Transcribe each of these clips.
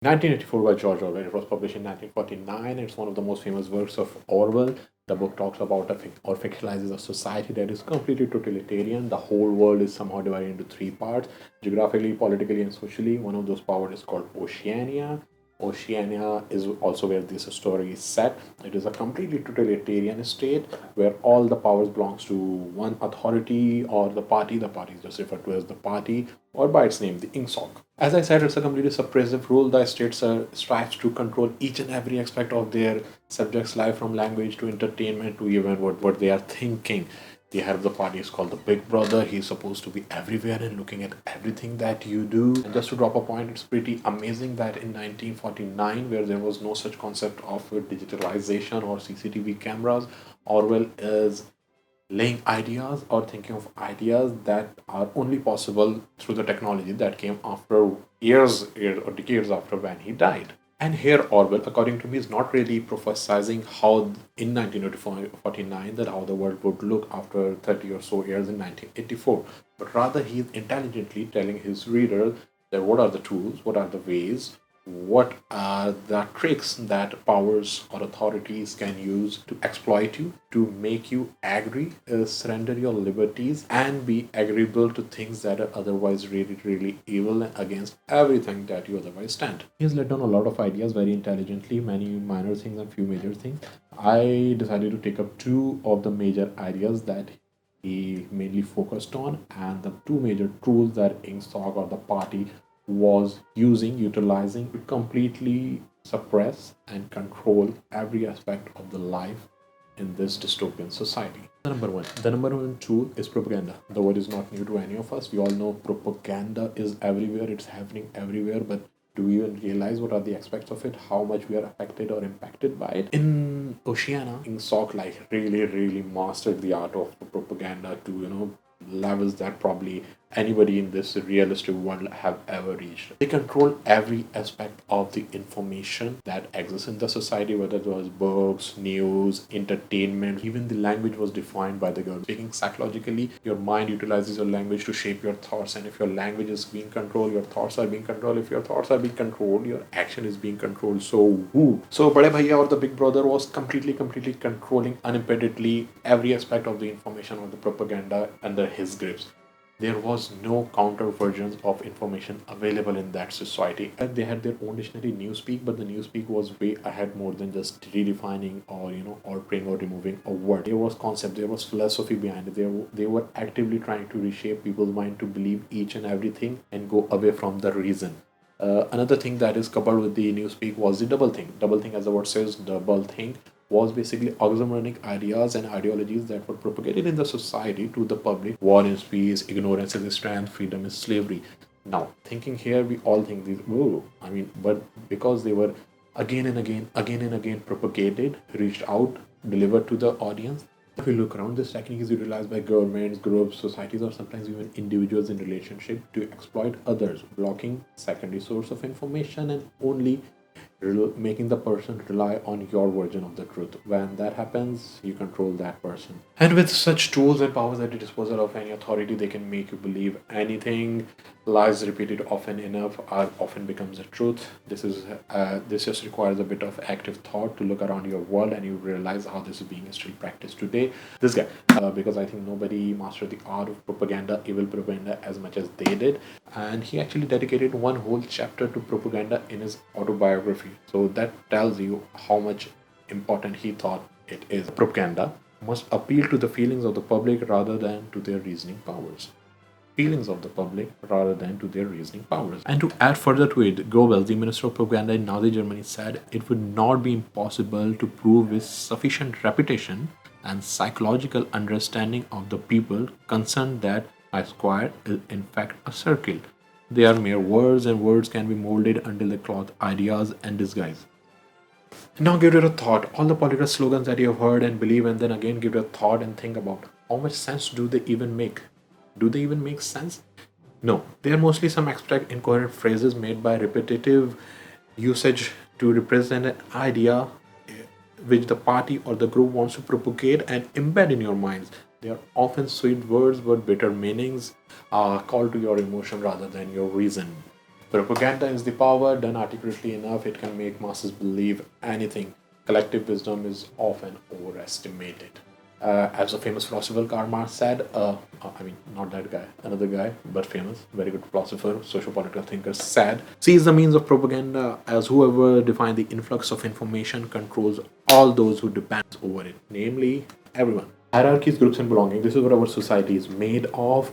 1984 by George Orwell. It was published in 1949. It's one of the most famous works of Orwell. The book talks about or fictionalizes a society that is completely totalitarian. The whole world is somehow divided into three parts: geographically, politically, and socially. One of those powers is called Oceania. Oceania is also where this story is set. It is a completely totalitarian state where all the powers belongs to one authority or the party. The party is just referred to as the party or by its name, the INGSOC. As I said, it's a completely suppressive rule. The states strives to control each and every aspect of their subjects' life, from language to entertainment to even what they are thinking. The head of the party is called the Big Brother. He's supposed to be everywhere and looking at everything that you do. And just to drop a point, it's pretty amazing that in 1949, where there was no such concept of digitalization or CCTV cameras, Orwell is laying ideas or thinking of ideas that are only possible through the technology that came after years or decades after when he died. And here Orwell, according to me, is not really prophesizing how in 1949 that how the world would look after 30 or so years in 1984, but rather he is intelligently telling his reader that what are the tools, what are the ways, what are the tricks that powers or authorities can use to exploit you, to make you agree, surrender your liberties, and be agreeable to things that are otherwise really, really evil and against everything that you otherwise stand. He has laid down a lot of ideas very intelligently, many minor things and few major things. I decided to take up two of the major ideas that he mainly focused on, and the two major tools that INGSOC or the party was utilizing to completely suppress and control every aspect of the life in this dystopian society. The number one tool is propaganda. The word is not new to any of us. We all know propaganda is everywhere, it's happening everywhere, but do we even realize what are the aspects of it, how much we are affected or impacted by it? In Oceania, INGSOC like really, really mastered the art of propaganda to, levels that probably anybody in this realistic world have ever reached. They control every aspect of the information that exists in the society, whether it was books, news, entertainment, even the language was defined by the government. Speaking psychologically, your mind utilizes your language to shape your thoughts, and if your language is being controlled, your thoughts are being controlled. If your thoughts are being controlled, your action is being controlled. So who? So Bade Bhaiya or the Big Brother was completely controlling unimpededly every aspect of the information or the propaganda under his grips. There was no counter versions of information available in that society. And they had their own dictionary, Newspeak, but the Newspeak was way ahead more than just redefining or altering or removing a word. There was concept, there was philosophy behind it. They were actively trying to reshape people's mind to believe each and everything and go away from the reason. Another thing that is coupled with the Newspeak was the double thing. Double thing, as the word says, double thing was basically oxymoronic ideas and ideologies that were propagated in the society to the public. War is peace, ignorance is strength, freedom is slavery. Now, thinking here, we all think these, oh, but because they were again and again propagated, reached out, delivered to the audience. If you look around, this technique is utilized by governments, groups, societies, or sometimes even individuals in relationship to exploit others, blocking secondary source of information and only making the person rely on your version of the truth. When that happens, you control that person. And with such tools and powers at the disposal of any authority, they can make you believe anything. Lies repeated often enough are often becomes the truth. This just requires a bit of active thought to look around your world, and you realize how this is being still practiced today. This guy, because I think nobody mastered the art of propaganda, evil propaganda, as much as they did, and he actually dedicated one whole chapter to propaganda in his autobiography. So that tells you how much important he thought it is. Propaganda must appeal to the feelings of the public rather than to their reasoning powers. Feelings of the public rather than to their reasoning powers. And to add further to it, Goebbels, the Minister of Propaganda in Nazi Germany, said it would not be impossible to prove with sufficient reputation and psychological understanding of the people concerned that a square is in fact a circle. They are mere words, and words can be molded until they cloth ideas and disguise. Now give it a thought. All the political slogans that you have heard and believe, and then again give it a thought and think about how much sense do they even make? Do they even make sense? No, they are mostly some abstract, incoherent phrases made by repetitive usage to represent an idea which the party or the group wants to propagate and embed in your minds. They are often sweet words but bitter meanings, call to your emotion rather than your reason. Propaganda is the power. Done articulately enough, it can make masses believe anything. Collective wisdom is often overestimated. As a famous philosopher Karl Marx said, I mean, not that guy, another guy, but famous, very good philosopher, socio-political thinker, said, sees the means of propaganda as whoever defines the influx of information controls all those who depend over it, namely everyone. Hierarchies, groups, and belonging. This is what our society is made of.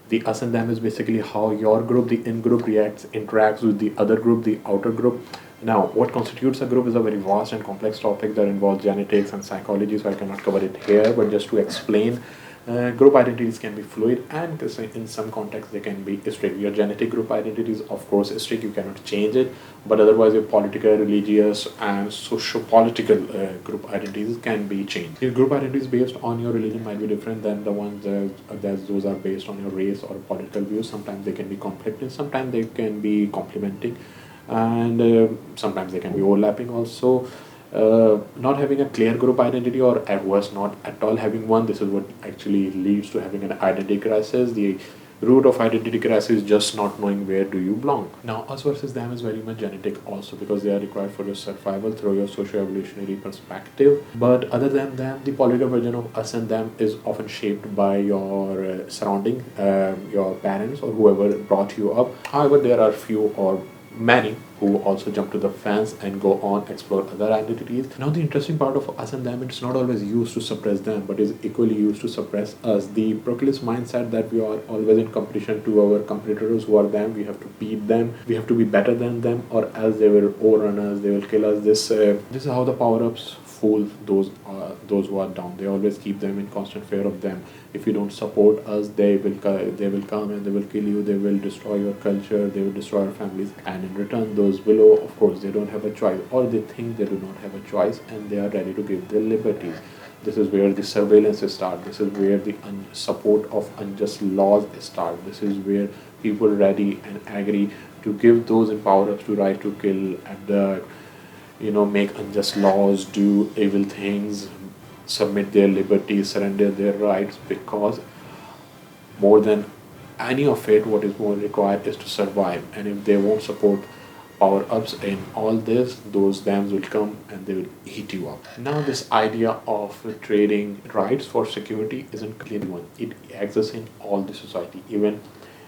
The us and them is basically how your group, the in group, interacts with the other group, the outer group. Now, what constitutes a group is a very vast and complex topic that involves genetics and psychology, so I cannot cover it here, but just to explain, group identities can be fluid, and in some contexts they can be strict. Your genetic group identity is of course strict, you cannot change it, but otherwise your political, religious, and socio-political group identities can be changed. Your group identities based on your religion might be different than the ones that those are based on your race or political views. Sometimes they can be conflicting, sometimes they can be complementing, and sometimes they can be overlapping also. Not having a clear group identity, or at worst not at all having one, this is what actually leads to having an identity crisis. The root of identity crisis is just not knowing where do you belong. Now, us versus them is very much genetic also, because they are required for your survival through your socio-evolutionary perspective. But other than them, the political version of us and them is often shaped by your surrounding, your parents or whoever brought you up. However, there are few or many who also jump to the fence and go on explore other identities. Now, the interesting part of us and them, it's not always used to suppress them, but is equally used to suppress us. The proclus mindset that we are always in competition to our competitors who are them, we have to beat them, we have to be better than them, or else they will overrun us, they will kill us. This is how the power-ups fool those who are down. They always keep them in constant fear of them. If you don't support us, they will come and they will kill you, they will destroy your culture, they will destroy your families, and in return those below, of course, they don't have a choice, or they think they do not have a choice, and they are ready to give their liberties. This is where the surveillance starts. This is where the support of unjust laws start. This is where people ready and agree to give those in power to right to kill, and make unjust laws, do evil things, submit their liberties, surrender their rights, because more than any of it, what is more required is to survive. And if they won't support power ups in all this, those dams will come and they will eat you up. Now, this idea of trading rights for security isn't clear one. It exists in all the society, even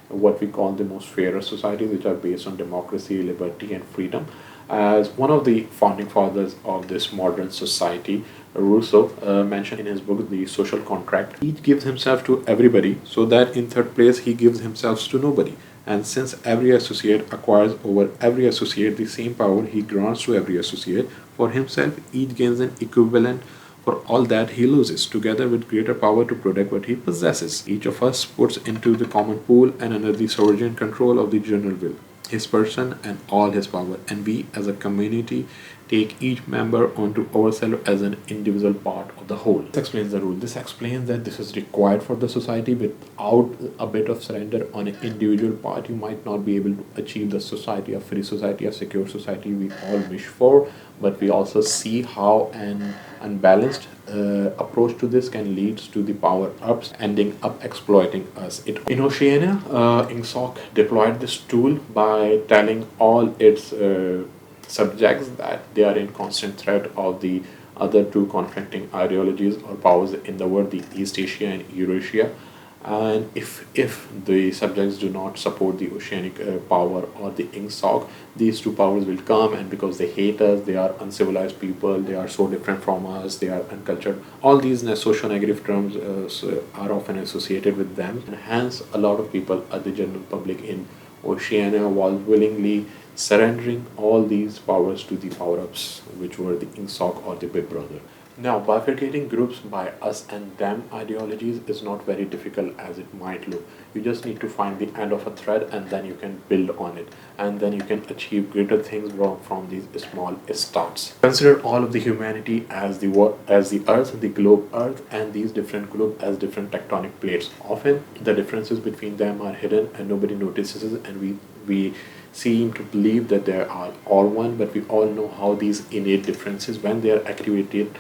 what we call the most fairer societies, which are based on democracy, liberty, and freedom. As one of the founding fathers of this modern society, Rousseau mentioned in his book, The Social Contract, each gives himself to everybody, so that in third place he gives himself to nobody. And since every associate acquires over every associate the same power he grants to every associate, for himself each gains an equivalent for all that he loses, together with greater power to protect what he possesses. Each of us puts into the common pool and under the sovereign control of the general will, his person and all his power, and we as a community take each member onto ourselves as an individual part of the whole. This explains the rule. This explains that this is required for the society. Without a bit of surrender on an individual part, you might not be able to achieve the society, a free society, a secure society we all wish for. But we also see how an unbalanced approach to this can lead to the power ups ending up exploiting us. In Oceania, INGSOC deployed this tool by telling all its subjects that they are in constant threat of the other two conflicting ideologies or powers in the world, the East Asia and Eurasia. And if the subjects do not support the oceanic power or the INGSOC, these two powers will come, and because they hate us, they are uncivilized people, they are so different from us, they are uncultured. All these socio-negative terms are often associated with them, and hence a lot of people, the general public in Oceania, was willingly surrendering all these powers to the power-ups, which were the INGSOC or the Big Brother. Now, bifurcating groups by us and them ideologies is not very difficult as it might look. You just need to find the end of a thread, and then you can build on it, and then you can achieve greater things from these small starts. Consider all of the humanity as the Earth, the globe Earth, and these different globes as different tectonic plates. Often, the differences between them are hidden, and nobody notices it, and we seem to believe that they are all one, but we all know how these innate differences, when they are activated,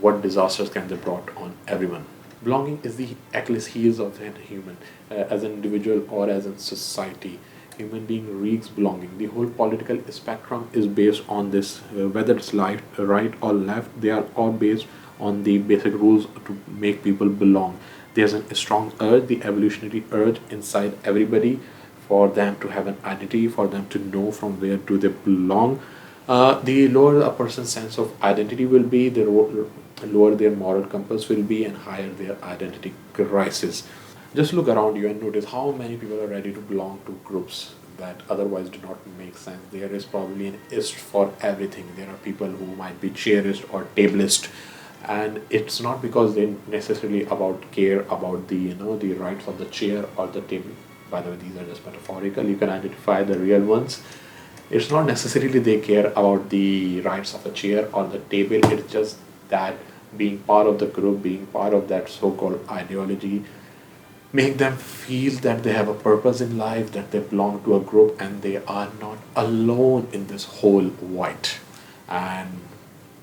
what disasters can they brought on everyone. Belonging is the Achilles heels of the human, as an individual or as a society. human being reeks belonging. The whole political spectrum is based on this, whether it's right or left, they are all based on the basic rules to make people belong. There's a strong urge, the evolutionary urge inside everybody, for them to have an identity, for them to know from where do they belong. The lower a person's sense of identity will be, the lower their moral compass will be, and higher their identity crisis. Just look around you and notice how many people are ready to belong to groups that otherwise do not make sense. There is probably an ist for everything. There are people who might be chairist or tablist, and it's not because they necessarily about care about the the rights of the chair or the table. By the way, these are just metaphorical. You can identify the real ones. It's not necessarily they care about the rights of a chair or the table. It's just that being part of the group, being part of that so-called ideology, make them feel that they have a purpose in life, that they belong to a group, and they are not alone in this whole void. And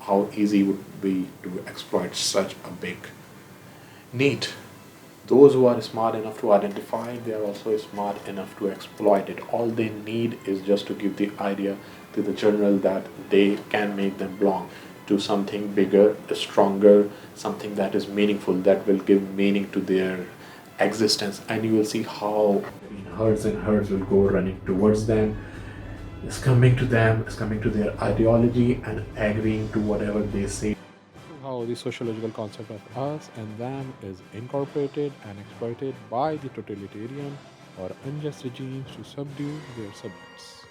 how easy would be to exploit such a big need. Those who are smart enough to identify, they are also smart enough to exploit it. All they need is just to give the idea to the general that they can make them belong to something bigger, stronger, something that is meaningful, that will give meaning to their existence. And you will see how herds and herds will go running towards them, is coming to them, is coming to their ideology and agreeing to whatever they say. How the sociological concept of us and them is incorporated and exploited by the totalitarian or unjust regimes to subdue their subjects.